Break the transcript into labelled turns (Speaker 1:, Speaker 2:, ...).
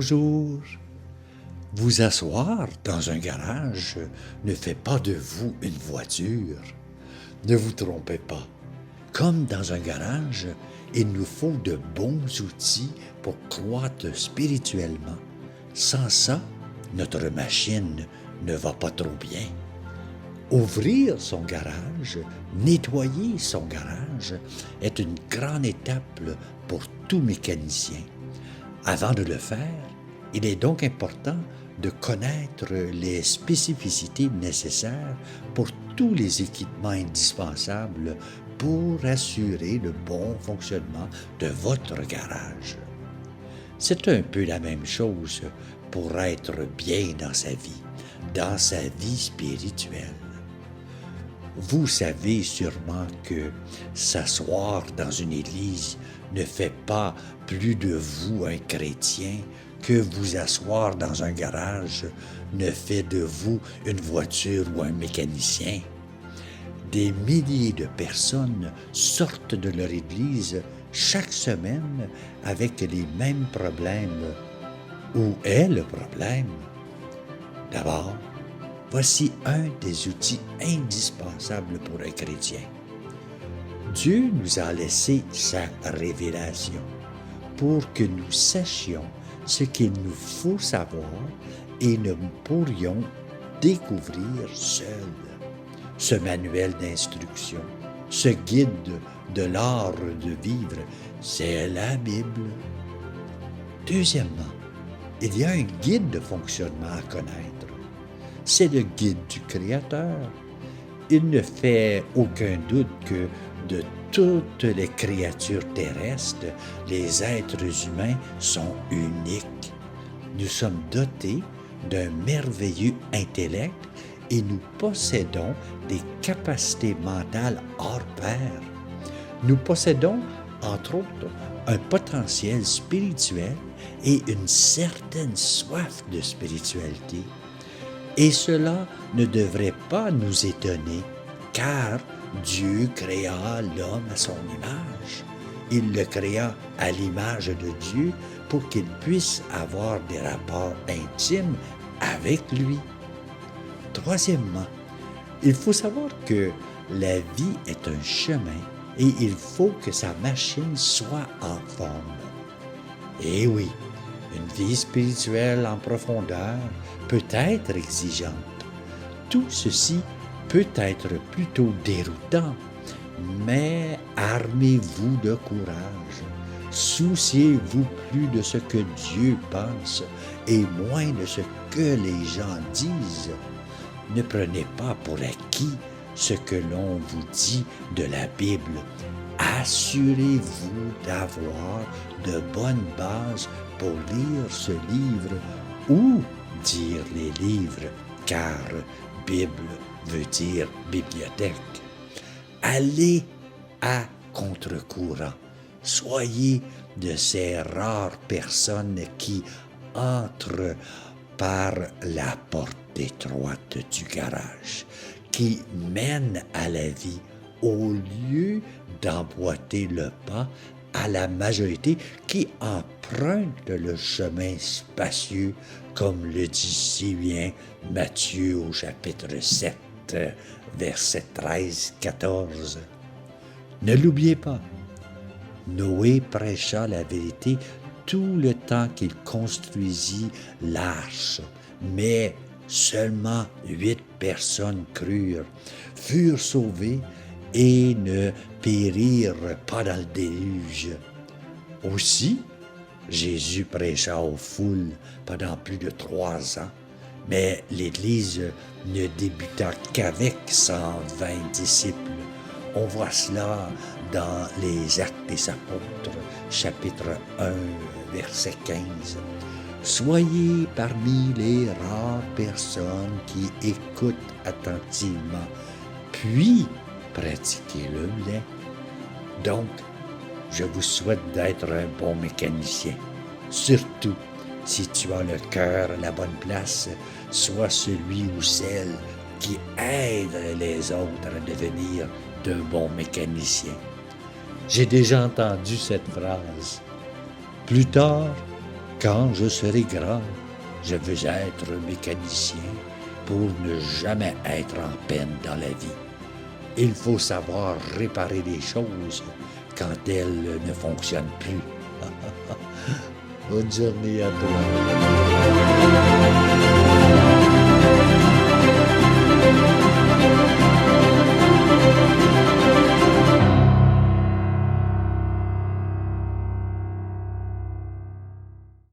Speaker 1: Bonjour. Vous asseoir dans un garage ne fait pas de vous une voiture. Ne vous trompez pas. Comme dans un garage, il nous faut de bons outils pour croître spirituellement. Sans ça, notre machine ne va pas trop bien. Ouvrir son garage, nettoyer son garage est une grande étape pour tout mécanicien. Avant de le faire, il est donc important de connaître les spécificités nécessaires pour tous les équipements indispensables pour assurer le bon fonctionnement de votre garage. C'est un peu la même chose pour être bien dans sa vie spirituelle. Vous savez sûrement que s'asseoir dans une église ne fait pas plus de vous un chrétien que vous asseoir dans un garage ne fait de vous une voiture ou un mécanicien. Des milliers de personnes sortent de leur église chaque semaine avec les mêmes problèmes. Où est le problème? D'abord, voici un des outils indispensables pour un chrétien. Dieu nous a laissé sa révélation pour que nous sachions ce qu'il nous faut savoir et nous pourrions découvrir seuls. Ce manuel d'instruction, ce guide de l'art de vivre, c'est la Bible. Deuxièmement, il y a un guide de fonctionnement à connaître. C'est le guide du Créateur. Il ne fait aucun doute que de toutes les créatures terrestres, les êtres humains sont uniques. Nous sommes dotés d'un merveilleux intellect et nous possédons des capacités mentales hors pair. Nous possédons, entre autres, un potentiel spirituel et une certaine soif de spiritualité. Et cela ne devrait pas nous étonner, car Dieu créa l'homme à son image. Il le créa à l'image de Dieu pour qu'il puisse avoir des rapports intimes avec lui. Troisièmement, il faut savoir que la vie est un chemin et il faut que sa machine soit en forme. Et oui, une vie spirituelle en profondeur peut être exigeante. Tout ceci peut être plutôt déroutant, mais armez-vous de courage. Souciez-vous plus de ce que Dieu pense et moins de ce que les gens disent. Ne prenez pas pour acquis ce que l'on vous dit de la Bible. Assurez-vous d'avoir de bonnes bases pour lire ce livre ou dire les livres, car Bible veut dire bibliothèque. Allez à contre-courant. Soyez de ces rares personnes qui entrent par la porte étroite du garage, qui mène à la vie au lieu d'emboîter le pas à la majorité qui emprunte le chemin spacieux, comme le dit si bien Matthieu au chapitre 7, versets 13-14. Ne l'oubliez pas, Noé prêcha la vérité tout le temps qu'il construisit l'arche, mais seulement 8 personnes crurent, furent sauvées et ne périrent pas dans le déluge. Aussi, Jésus prêcha aux foules pendant plus de 3 ans, mais l'Église ne débuta qu'avec 120 disciples. On voit cela dans les Actes des Apôtres, chapitre 1, verset 15. Soyez parmi les rares personnes qui écoutent attentivement, puis pratiquez-le bien. Donc, je vous souhaite d'être un bon mécanicien. Surtout, si tu as le cœur à la bonne place, sois celui ou celle qui aide les autres à devenir de bons mécaniciens. J'ai déjà entendu cette phrase. Plus tard, Quand je serai grand, je veux être mécanicien pour ne jamais être en peine dans la vie. Il faut savoir réparer les choses quand elles ne fonctionnent plus. Bonne journée à toi.